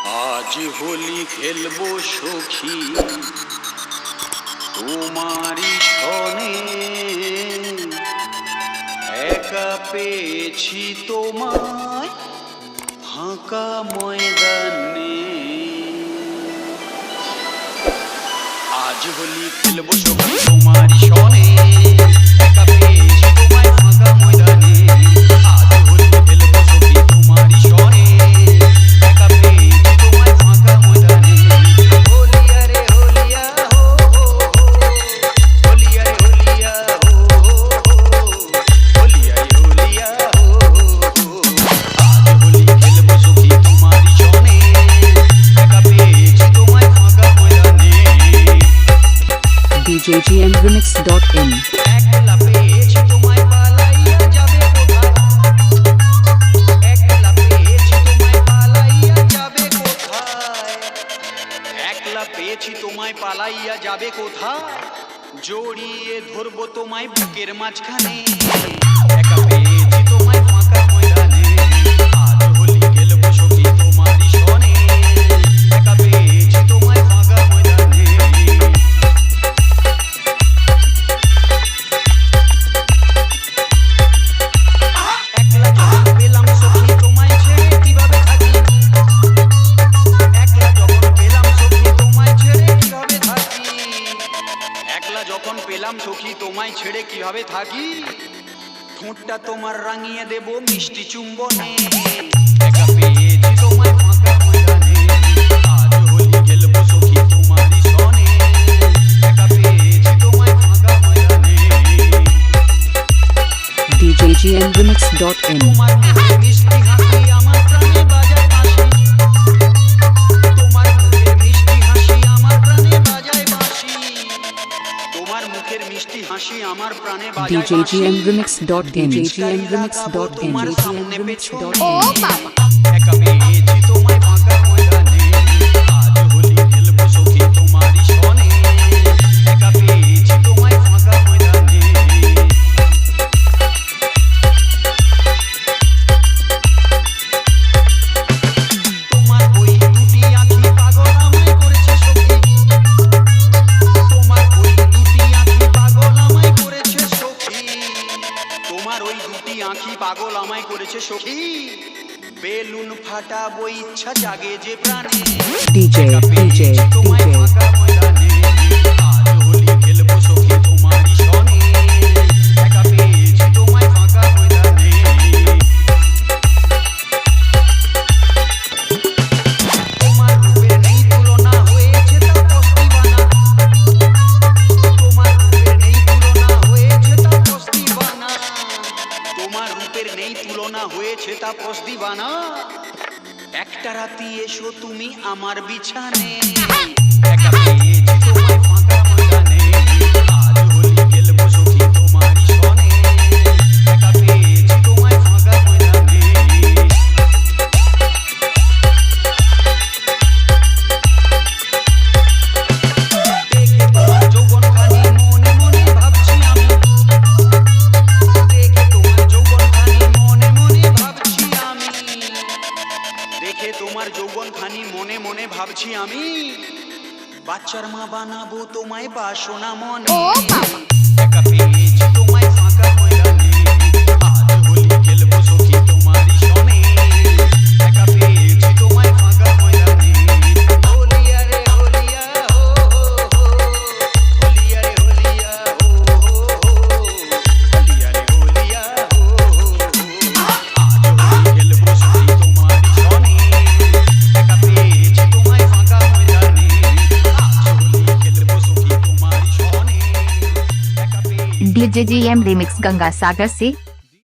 আজ হোলি খেলবো সখী তোমারি সনে, একা পেয়েছি তোমায় ফাঁকা ময়দানে। আজ হোলি খেলবো সখী তোমারি সনে, একা পেয়েছি তোমায় ফাঁকা ময়দানে। আজ হোলি খেলবো সখী তোমারি সনে, একা পেয়েছি তোমায় ফাঁকা ময়দানে। হোলিয়া রে হোলিয়া হো হো হো, হোলিয়া রে হোলিয়া হো হো হো, হোলিয়া রে হোলিয়া হো হো। আজ হোলি খেলবো সখী তোমারি সনে, একা পেয়েছি তোমায় ফাঁকা ময়দানে। djgmremix.in একলা পেয়েছি তোমায় পালাইয়া যাবে কোথায়, একলা পেয়েছি তোমায় পালাইয়া যাবে কোথায়, একলা পেয়েছি তোমায় পালাইয়া যাবে কোথায়, জড়িয়ে ধরবো তোমায় বুকের মাঝখানে। একা পেয়েছি তোমায় ফাঁকা ময়দানে, আজ হোলি খেলবো সখী তোমারি সনে, একা পেয়েছি তোমায় ফাঁকা ময়দানে। একলা যখন পেলাম সখী তোমায় ছেড়ে কিভাবে থাকি, একলা যখন পেলাম সখী তোমায় ছেড়ে কিভাবে থাকি, একলা যখন পেলাম সখী তোমায় ছেড়ে কিভাবে থাকি, ঠোঁটটা তোমার রাঙিয়ে দেব মিষ্টি চুম্বনে। একা পেয়েছি তোমায় ফাঁকা ময়দানে, আজ হোলি খেলবো সখী তোমারি সনে, একা পেয়েছি তোমায় ফাঁকা ময়দানে। djgmremix.in তোমার মুখের মিষ্টি হাসি আমার প্রাণে বাজায় বাঁশি, তোমার মুখের মিষ্টি হাসি আমার প্রাণে বাজায় বাঁশি, তোমার মুখের মিষ্টি হাসি আমার প্রাণে বাজায় বাঁশি। djgmremix.in তোমার সামনে পেছনে, djgmremix.in একা পেয়েছি তোমায় ফাঁকা ময়দানে, আজ হোলি খেলবো সখী তোমারি সনে, একা পেয়েছি তোমায় ফাঁকা ময়দানে। তোমার ওই দুটি আঁখি পাগল আমায় করেছে সখী, তোমার ওই দুটি আঁখি পাগল আমায় করেছে সখী, তোমার ওই দুটি আঁখি পাগল আমায় করেছে সখী, বেলুন ফাটাবো ইচ্ছা জাগে যে প্রাণে। DJ একা পেয়েছি তোমায় ফাঁকা ময়দানে, আজ হোলি খেলবো সখী তোমারি সনে, একা পেয়েছি তোমায় ফাঁকা ময়দানে। তোমার রূপের নেই তুলনা হয়েছে তা পস্তিবানা, তোমার রূপের নেই তুলনা হয়েছে তা পস্তিবানা, তোমার রূপের নেই তুলনা হয়েছে তা পস্তিবানা। একটা রাতি এসো তুমি আমার বিছানে, একা পেয়েছি তোমায় ফাঁকা ময়দানে, আজ হোলি খেলবো সখী তোমারি সনে, একা পেয়েছি তোমায় ফাঁকা ময়দানে। দেখে তোমার যৌবনখানি মনে মনে ভাবছি আমি, দেখে তোমার যৌবনখানি মনে মনে ভাবছি আমি, দেখে তোমার যৌবনখানি মনে মনে ভাবছি আমি, বাচ্চার মা বানাবো তোমায় বাসনা মনে। একা পেয়েছি তোমায় ফাঁকা ময়দানে, আজ হোলি খেলবো সখী তোমারি সনে, একা পেয়েছি তোমায় ফাঁকা ময়দানে। হোলিয়া রে হোলিয়া হো হো হো, হোলিয়া রে হোলিয়া হো হো হো, হোলিয়া রে হোলিয়া হো হো হো। আজ হোলি খেলবো সখী তোমারি সনে, একা পেয়েছি তোমায় ফাঁকা ময়দানে, আজ হোলি খেলবো সখী তোমারি সনে, একা পেয়েছি। djgm remix गंगा सागर से